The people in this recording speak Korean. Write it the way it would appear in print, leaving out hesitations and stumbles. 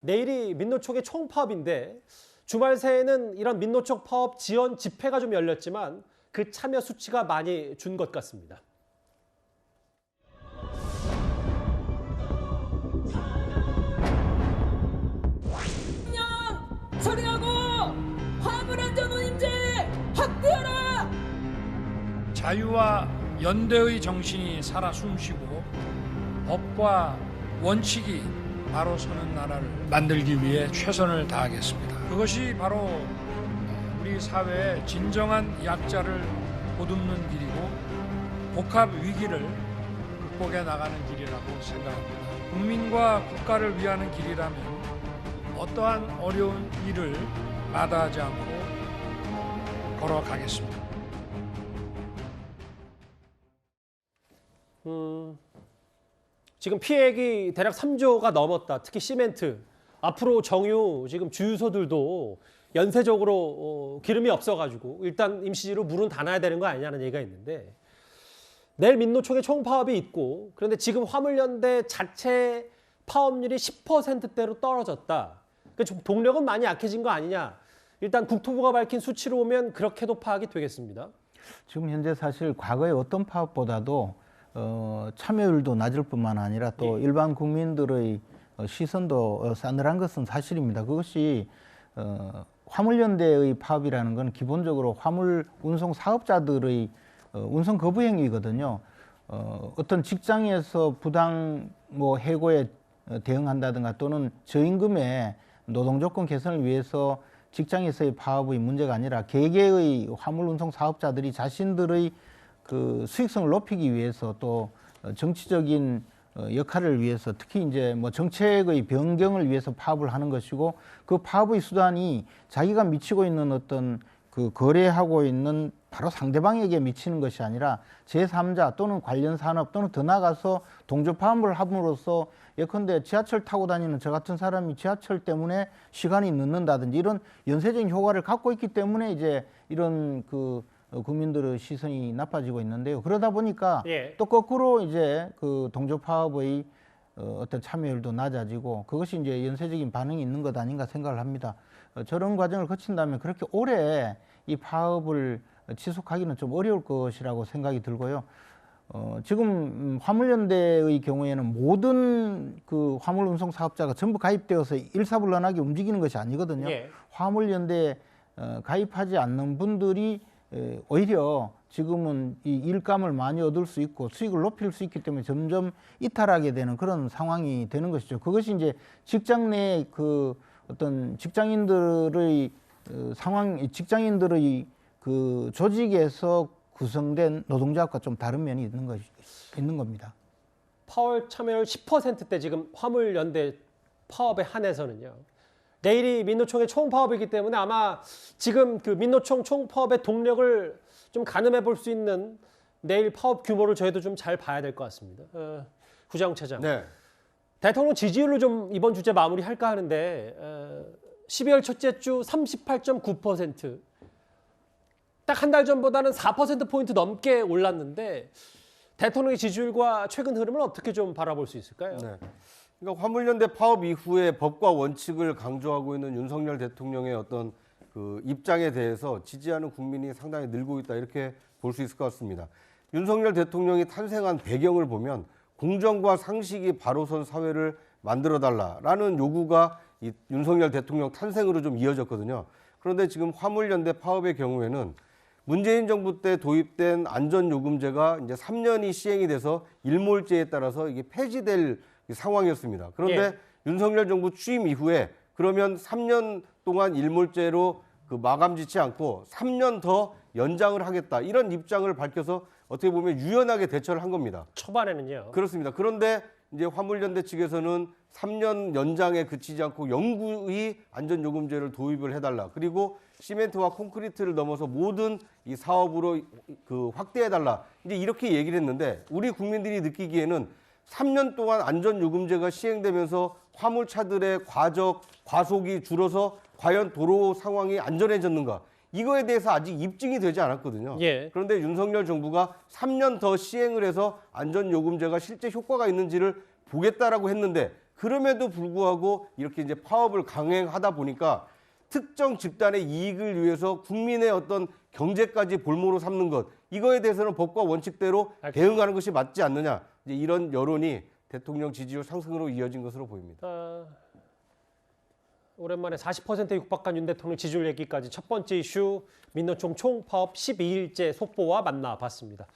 내일이 민노총의 총파업인데 주말 새에는 이런 민노총 파업 지원 집회가 좀 열렸지만 그 참여 수치가 많이 준 것 같습니다. 처리하고 화물안전 운임제 확대하라. 자유와 연대의 정신이 살아 숨쉬고 법과 원칙이 바로 서는 나라를 만들기 위해 최선을 다하겠습니다. 그것이 바로 우리 사회의 진정한 약자를 보듬는 길이고 복합 위기를 극복해 나가는 길이라고 생각합니다. 국민과 국가를 위하는 길이라면 어떠한 어려운 일을 마다하지 않고 걸어가겠습니다. 지금 피해액이 대략 3조가 넘었다. 특히 시멘트. 앞으로 정유 지금 주유소들도 연쇄적으로 기름이 없어가지고 일단 임시로 물은 닫아야 되는 거 아니냐는 얘기가 있는데 내일 민노총의 총파업이 있고 그런데 지금 화물연대 자체 파업률이 10%대로 떨어졌다. 그러니까 동력은 많이 약해진 거 아니냐. 일단 국토부가 밝힌 수치로 보면 그렇게도 파악이 되겠습니다. 지금 현재 사실 과거의 어떤 파업보다도 참여율도 낮을 뿐만 아니라 또 일반 국민들의 시선도 싸늘한 것은 사실입니다. 그것이 화물연대의 파업이라는 건 기본적으로 화물 운송 사업자들의 운송 거부 행위거든요. 어떤 직장에서 부당 해고에 대응한다든가 또는 저임금의 노동 조건 개선을 위해서 직장에서의 파업의 문제가 아니라 개개의 화물 운송 사업자들이 자신들의 그 수익성을 높이기 위해서 또 정치적인 역할을 위해서 특히 이제 정책의 변경을 위해서 파업을 하는 것이고 그 파업의 수단이 자기가 미치고 있는 어떤 그 거래하고 있는 바로 상대방에게 미치는 것이 아니라 제3자 또는 관련 산업 또는 더 나아가서 동조 파업을 함으로써 예컨대 지하철 타고 다니는 저 같은 사람이 지하철 때문에 시간이 늦는다든지 이런 연쇄적인 효과를 갖고 있기 때문에 이제 이런 그 국민들의 시선이 나빠지고 있는데요. 그러다 보니까 또 거꾸로 이제 그 동조 파업의 어떤 참여율도 낮아지고 그것이 이제 연쇄적인 반응이 있는 것 아닌가 생각을 합니다. 저런 과정을 거친다면 그렇게 오래 이 파업을 지속하기는 좀 어려울 것이라고 생각이 들고요. 지금 화물연대의 경우에는 모든 그 화물운송 사업자가 전부 가입되어서 일사불란하게 움직이는 것이 아니거든요. 화물연대에 가입하지 않는 분들이 오히려 지금은 이 일감을 많이 얻을 수 있고 수익을 높일 수 있기 때문에 점점 이탈하게 되는 그런 상황이 되는 것이죠. 그것이 이제 직장 내 그 어떤 직장인들의 직장인들의 그 조직에서 구성된 노동조합과 좀 다른 면이 있는 겁니다. 파업 참여율 10%대 지금 화물연대 파업에 한해서는요. 내일이 민노총의 총파업이기 때문에 아마 지금 그 민노총 총파업의 동력을 좀 가늠해 볼 수 있는 내일 파업 규모를 저희도 좀 잘 봐야 될 것 같습니다. 구자영 차장. 네. 대통령 지지율로 좀 이번 주제 마무리할까 하는데 12월 첫째 주 38.9%. 딱 한 달 전보다는 4%포인트 넘게 올랐는데 대통령의 지지율과 최근 흐름을 어떻게 좀 바라볼 수 있을까요? 네. 그러니까 화물연대 파업 이후에 법과 원칙을 강조하고 있는 윤석열 대통령의 어떤 그 입장에 대해서 지지하는 국민이 상당히 늘고 있다 이렇게 볼 수 있을 것 같습니다. 윤석열 대통령이 탄생한 배경을 보면 공정과 상식이 바로 선 사회를 만들어달라라는 요구가 이 윤석열 대통령 탄생으로 좀 이어졌거든요. 그런데 지금 화물연대 파업의 경우에는 문재인 정부 때 도입된 안전요금제가 이제 3년이 시행이 돼서 일몰제에 따라서 이게 폐지될 상황이었습니다. 그런데 윤석열 정부 취임 이후에 그러면 3년 동안 일몰제로 그 마감 짓지 않고 3년 더 연장을 하겠다 이런 입장을 밝혀서 어떻게 보면 유연하게 대처를 한 겁니다. 초반에는요. 그렇습니다. 그런데 이제 화물연대 측에서는 3년 연장에 그치지 않고 영구히 안전요금제를 도입을 해달라. 그리고 시멘트와 콘크리트를 넘어서 모든 이 사업으로 그 확대해달라. 이제 이렇게 얘기를 했는데 우리 국민들이 느끼기에는 3년 동안 안전요금제가 시행되면서 화물차들의 과속이 줄어서 과연 도로 상황이 안전해졌는가? 이거에 대해서 아직 입증이 되지 않았거든요. 그런데 윤석열 정부가 3년 더 시행을 해서 안전요금제가 실제 효과가 있는지를 보겠다라고 했는데 그럼에도 불구하고 이렇게 이제 파업을 강행하다 보니까 특정 집단의 이익을 위해서 국민의 어떤 경제까지 볼모로 삼는 것, 이거에 대해서는 법과 원칙대로 대응하는 것이 맞지 않느냐, 이제 이런 여론이 대통령 지지율 상승으로 이어진 것으로 보입니다. 오랜만에 40%에 육박한 윤 대통령 지지율 얘기까지 첫 번째 이슈 민노총 총파업 12일째 속보와 만나봤습니다.